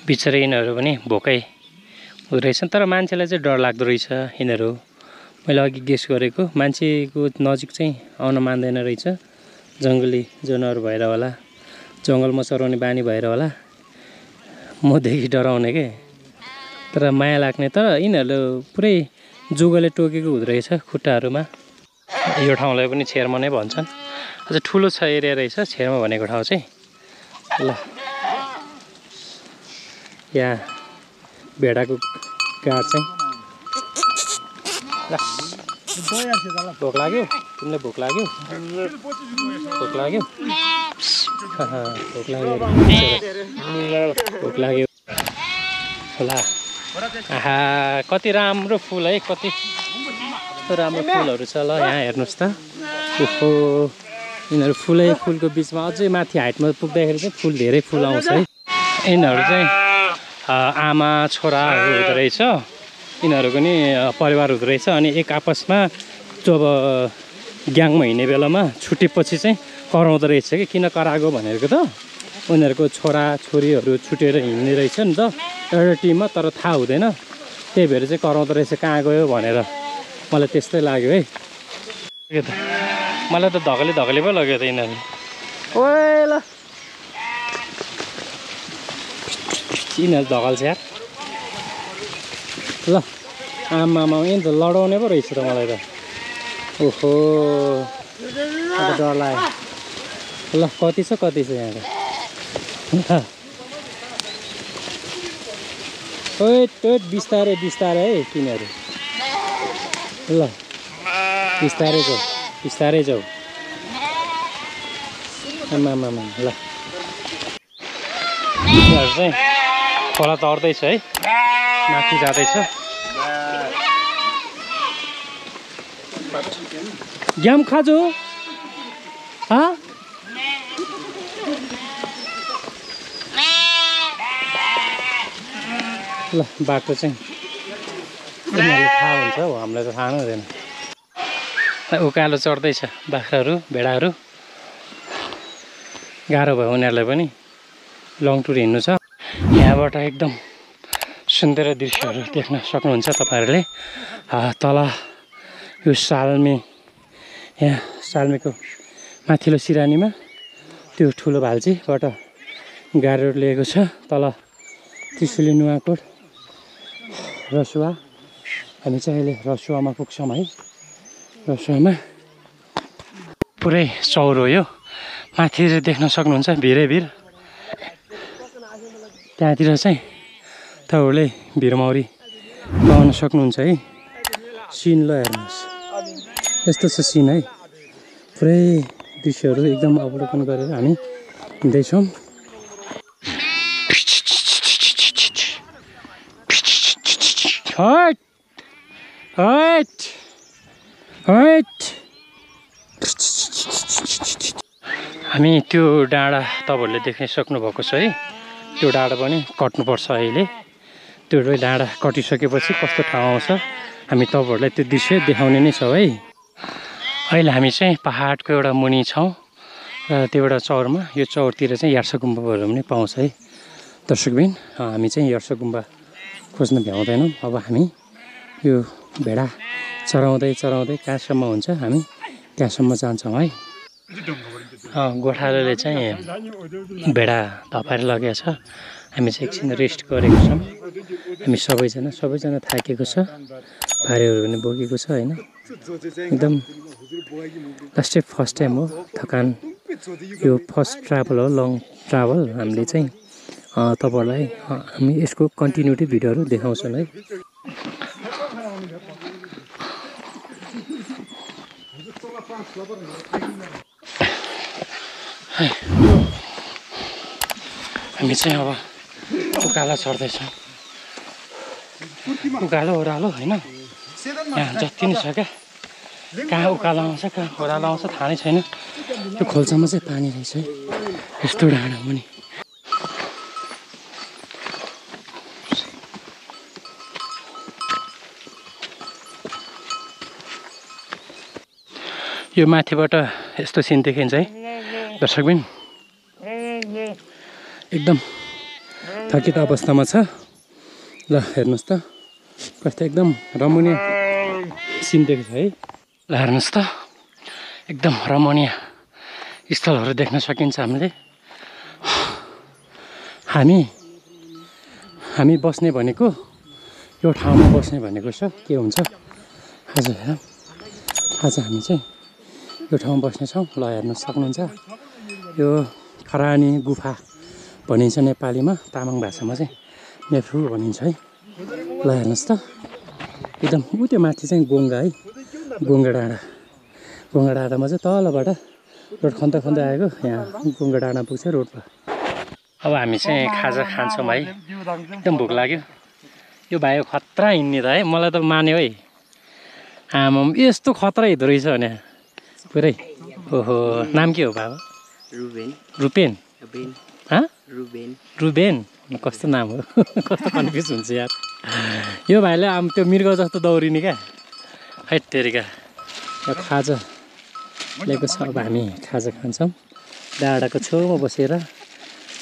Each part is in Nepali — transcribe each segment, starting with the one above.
बिचरा यिनीहरू पनि भोकै हुँदो रहेछन् तर मान्छेलाई चाहिँ डर लाग्दो रहेछ यिनीहरू मैले अघि गेस गरेको मान्छेको नजिक चाहिँ आउन मान्दैन रहेछ जङ्गली जनावर भएर होला जङ्गलमा चराउने बानी भएर होला मदेखि डराउने के तर माया लाग्ने तर यिनीहरू पुरै जुगले टोकेको हुँदो रहेछ खुट्टाहरूमा यो ठाउँलाई पनि छेर्म नै भन्छन् अझ ठुलो छ एरिया रहेछ छेर्म भनेको ठाउँ चाहिँ ल यहाँ भेडाको गाड चाहिँ भोक लाग्यो तिमीलाई भोक लाग्यो भोक लाग्यो भोक लाग्यो ल आहा कति राम्रो फुल है कति राम्रो फुलहरू छ ल यहाँ हेर्नुहोस् त ओहो यिनीहरू फुलको बिचमा अझै माथि हाइटमा पुग्दाखेरि चाहिँ फुल धेरै फुल आउँछ है यिनीहरू चाहिँ आमा छोराहरू हुँदो रहेछ यिनीहरूको नि परिवार हुँदो रहेछ अनि एक आपसमा जब ग्याङमा हिँड्ने बेलामा छुटेपछि चाहिँ कराउँदो रहेछ कि किन कराएको भनेको त उनीहरूको छोरा छोरीहरू छुटेर हिँड्ने रहेछ नि त एउटा टिममा तर थाहा हुँदैन त्यही भएर चाहिँ कराउँदो रहेछ कहाँ गयो भनेर मलाई त्यस्तै लाग्यो है मलाई त धकली पो लाग्यो त यिनीहरू ओए ल यिनीहरू धकल्छ यार ल आमामा यिनी त लडाउने पो रहेछ त मलाई त ओहो डर लाग्यो ल कति छ यहाँ ओए बिस्तारै है तिनीहरू ल बिस्तारै जाऊ आमामा ल यिनीहरू चाहिँ खोला तर्दैछ है माथि जाँदैछ ग्याम खाजो ल बाटो चाहिँ उनीहरूले थाहा हुन्छ हो हामीलाई त थाहा नै हुँदैन उकालो चढ्दैछ बाख्राहरू भेडाहरू गाह्रो भयो उनीहरूलाई पनि लङ टुर हिँड्नु छ यहाँबाट एकदम सुन्दर दृश्यहरू देख्न सक्नुहुन्छ तपाईँहरूले तल यो यहाँ साल्मेको माथिल्लो सिरानीमा त्यो ठुलो भाल्चीबाट गाडीहरू लिएको छ तल त्रिशुली नुवाकोट रसुवा हामी चाहिँ अहिले रसुवामा पुग्छौँ है रसुवामा पुरै चौर हो यो माथि देख्न सक्नुहुन्छ भिरै भिर त्यहाँतिर चाहिँ तपाईँहरूले भिरमौरी पाउन सक्नुहुन्छ है सिन ल हेर्नुहोस् यस्तो छ सिन है पुरै दृश्यहरू एकदम अवलोकन गरेर हामी हिँड्दैछौँ हामी त्यो डाँडा तपाईँहरूले देख्न सक्नुभएको छ है त्यो डाँडा पनि कट्नुपर्छ अहिले त्यो डाँडा कटिसकेपछि कस्तो ठाउँ आउँछ हामी तपाईँहरूलाई त्यो दृश्य देखाउने नै छौँ है अहिले हामी चाहिँ पहाडको एउटा मुनि छौँ र त्यो एउटा चौरमा यो चौरतिर चाहिँ यार्सा गुम्बाहरू पनि पाउँछ है दर्शकबिन हामी चाहिँ यार्सा गुम्बा खोज्न भ्याउँदैनौँ अब हामी यो भेडा चराउँदै कहाँसम्म हुन्छ हामी त्यहाँसम्म जान्छौँ है गोठालाले चाहिँ भेडा धपाएर लगेको छ हामी चाहिँ एकछिन रेस्ट गरेको छौँ हामी सबैजना थाकेको छ भारीहरू पनि बोकेको छ होइन एकदम लास्ट फर्स्ट टाइम हो थकान यो फर्स्ट ट्राभल हो लङ ट्राभल हामीले चाहिँ तपाईँहरूलाई हामी यसको कन्टिन्युटी भिडियोहरू देखाउँछौँ है हामी चाहिँ अब उकालो चढ्दैछौँ उकालो ओह्रालो होइन यहाँ जति नै छ क्या कहाँ उकालो आउँछ कहाँ ओह्रालो आउँछ थाहा नै छैन त्यो खोल्सामा चाहिँ पानी रहेछ है यस्तो डाँडा पनि यो माथिबाट यस्तो सिन देखिन्छ है दर्शकबिन एकदम थकित अवस्थामा छ। ल हेर्नुहोस् त कस्तो एकदम रमणीय सिन देख्छ है। ल हेर्नुहोस् त एकदम रमणीय स्थलहरू देख्न सकिन्छ हामीले। हामी बस्ने भनेको यो ठाउँमा बस्ने भनेको छ के हुन्छ आज हेरौँ। आज हामी चाहिँ यो ठाउँमा बस्नेछौँ। ल हेर्न सक्नुहुन्छ यो खरानी गुफा भनिन्छ नेपालीमा, तामाङ भाषामा चाहिँ नेफु भनिन्छ है। ल हेर्नुहोस् त एकदम उ त्यो माथि चाहिँ गोङ्गा है, गोङ्गा डाँडामा चाहिँ तलबाट रोड खन्दा आएको यहाँ गोङ्गा डाँडा पुग्छ रोडमा। अब हामी चाहिँ खाजा खान्छौँ है, एकदम भोक लाग्यो। यो भाइ खतरा हिँड्ने त है, मलाई त मान्यो है। आमाम यस्तो खतरा हिँड्दो रहेछ भने पुरै। ओहो नाम के हो बाबा? रुपेन। रुबेन कस्तो नाम हो कस्तो कन्फ्युज हुन्छ यार यो भाइले। त्यो मृग जस्तो दौडिने क्या है तेरिका। खाजा ल्याएको छ। अब हामी खाजा खान्छौँ डाँडाको छेउमा बसेर।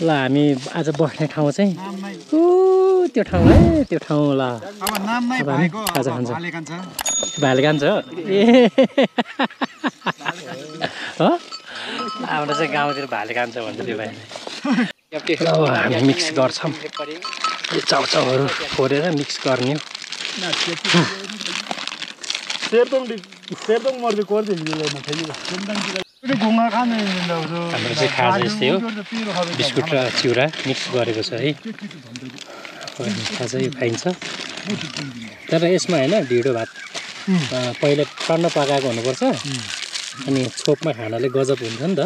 ल हामी आज बस्ने ठाउँ चाहिँ त्यो ठाउँ है, त्यो ठाउँ। ल अब हामी खाजा खान्छौँ। भाले खान्छ ए हो हाम्रो चाहिँ गाउँतिर भाले खान्छ भन्छ त्यो भाइले। अब हामी मिक्स गर्छौँ यो चाउचाउहरू फोरेर मिक्स गर्ने हो। हाम्रो चाहिँ खाजा यस्तै हो, बिस्कुट र चिउरा मिक्स गरेको छ है। खाजा यो खाइन्छ तर यसमा होइन ढिँडो भात पहिले टन्न पकाएको हुनुपर्छ अनि छोपमा खानाले गजब हुन्छ नि त।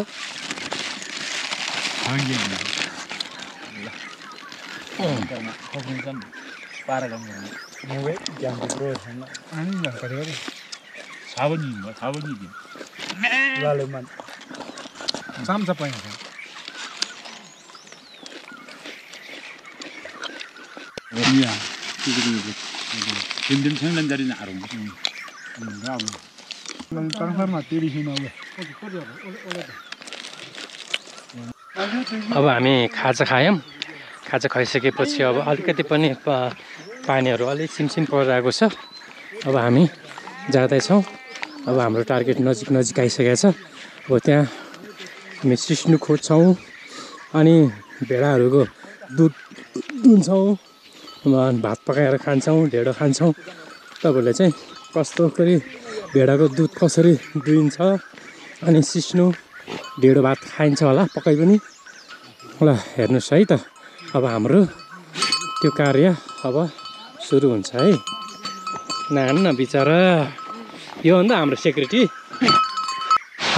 अब हामी खाजा खायौँ। खाजा खाइसकेपछि अब अलिकति पनि पानीहरू अलिक सिमसिम परिरहेको छ। अब हामी जाँदैछौँ। अब हाम्रो टार्गेट नजिक आइसकेको छ। अब त्यहाँ हामी सिस्नु खोज्छौँ अनि भेडाहरूको दुध दुन्छौँ, भात पकाएर खान्छौँ, ढेँडो खान्छौँ। तपाईँहरूले चाहिँ कस्तो गरी भेडाको दुध कसरी दुइन्छ अनि सिस्नु ढेँडो भात खाइन्छ होला पकाइ पनि। ल हेर्नुहोस् है त अब हाम्रो त्यो कार्य अब सुरु हुन्छ है। नान्न बिचरा यो हो नि त हाम्रो सेक्युरिटी।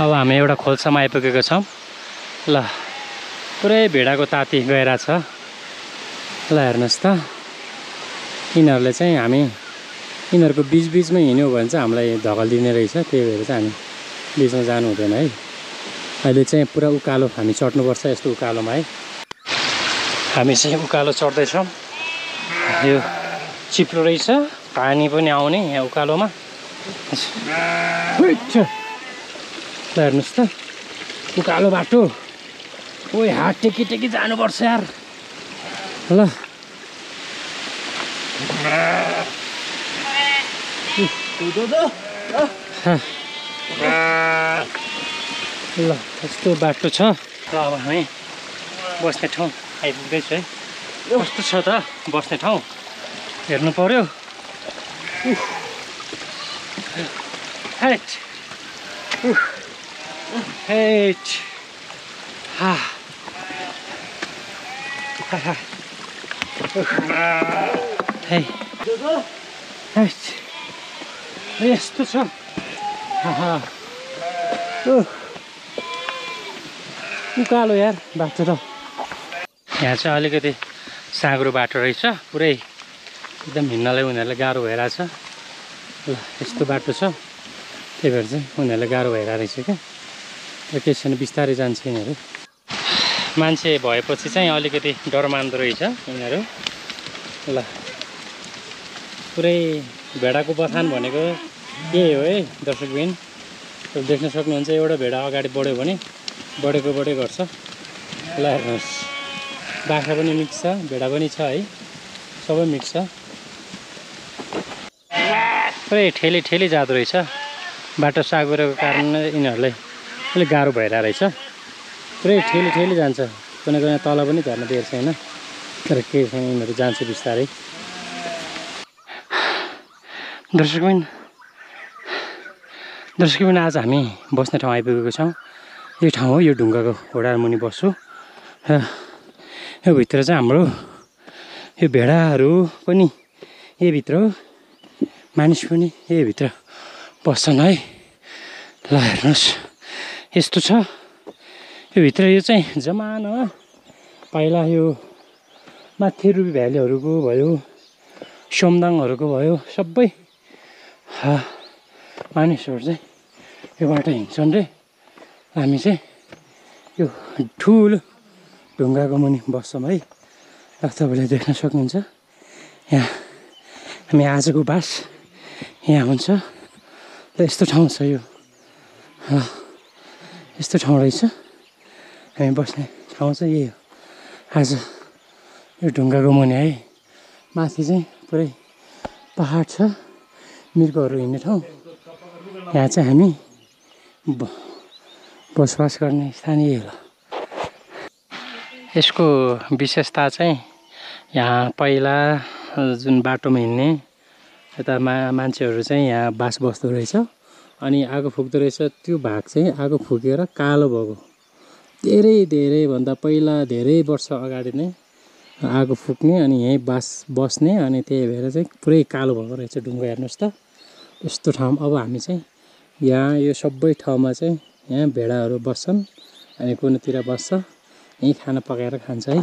अब हामी एउटा खोल्सामा आइपुगेको छौँ। ल पुरै भेडाको ताती गइरहेछ। ल हेर्नुहोस् त यिनीहरूले चाहिँ यिनीहरूको बिचमा हिँड्यो भने चाहिँ हामीलाई धकल दिने रहेछ। त्यही भएर चाहिँ हामी बिचमा जानु हुँदैन है। अहिले चाहिँ पुरा उकालो हामी चढ्नुपर्छ यस्तो उकालोमा है। हामी चाहिँ उकालो चढ्दैछौँ। यो चिप्लो रहेछ, पानी पनि आउने यहाँ उकालोमा। ल हेर्नुहोस् त उकालो बाटो। ओइ हात टेकी जानुपर्छ यार। ल ल यस्तो बाटो छ। र अब हामी बस्ने ठाउँ आइपुग्दैछ है। कस्तो छ त बस्ने ठाउँ हेर्नु पर्यो। यस्तो छ। उकालो यार बाटो त। यहाँ चाहिँ अलिकति साँग्रो बाटो रहेछ, पुरै एकदम हिँड्नलाई उनीहरूलाई गाह्रो भइरहेछ। ल यस्तो बाटो छ, त्यही भएर चाहिँ उनीहरूलाई गाह्रो भइरहेको रहेछ क्या। र केही छैन बिस्तारै जान्छ यिनीहरू। मान्छे भएपछि चाहिँ अलिकति डर मान्दो रहेछ यिनीहरू। ल पुरै भेडाको बथान भनेको यही हो है दर्शकबिन। देख्न सक्नुहुन्छ एउटा भेडा अगाडि बढ्यो भने बढेको गर्छ। ल हेर्नुहोस् बाख्रा पनि मिक्स छ, भेडा पनि छ है, सबै मिक्स छ। पुरै ठेली जाँदो रहेछ, बाटो सागुरेको कारणले यिनीहरूलाई अलिक गाह्रो भइरहेको रहेछ। पुरै ठेली जान्छ, कुनै तल पनि झर्न दिएको छैन, तर केही छैन, यिनीहरू जान्छ बिस्तारै। दर्शकबिन आज हामी बस्ने ठाउँ आइपुगेको छौँ। यो ठाउँ हो, यो ढुङ्गाको होडा मुनि बस्छु र यो भित्र चाहिँ हाम्रो यो भेडाहरू पनि यही भित्र हो, मानिस पनि यही भित्र बस्छन् है। ल हेर्नुहोस् यस्तो छ यो भित्र। यो चाहिँ जमानामा पहिला यो माथि रुबी भ्यालीहरूको भयो, सोमदाङहरूको भयो, सबै मानिसहरू चाहिँ यो बाटो हिँड्छन् रे। हामी चाहिँ यो ठुलो ढुङ्गाको मुनि बस्छौँ है। तपाईँले देख्न सक्नुहुन्छ यहाँ हामी आजको बास यहाँ हुन्छ। र यस्तो ठाउँ छ यो, यस्तो ठाउँ रहेछ हामी बस्ने ठाउँ चाहिँ यही हो। आज यो ढुङ्गाको मुनि है, माथि चाहिँ पुरै पहाड छ, मृगहरू हिँड्ने ठाउँ। यहाँ चाहिँ हामी बसोबास गर्ने स्थानीय हो। यसको विशेषता चाहिँ यहाँ पहिला जुन बाटोमा हिँड्ने यता मान्छेहरू चाहिँ यहाँ बास बस्दो रहेछ, अनि आगो फुक्दो रहेछ। त्यो भाग चाहिँ आगो फुकेर कालो भएको, धेरैभन्दा पहिला धेरै वर्ष अगाडि नै आगो फुक्ने अनि यहीँ बस्ने, अनि त्यही भएर चाहिँ पुरै कालो भएको रहेछ ढुङ्गा। हेर्नुहोस् त यस्तो ठाउँ। अब हामी चाहिँ यहाँ यो सबै ठाउँमा चाहिँ यहाँ भेडाहरू बस्छन्, अनि कुनैतिर बस्छ, यहीँ खाना पकाएर खान्छ है।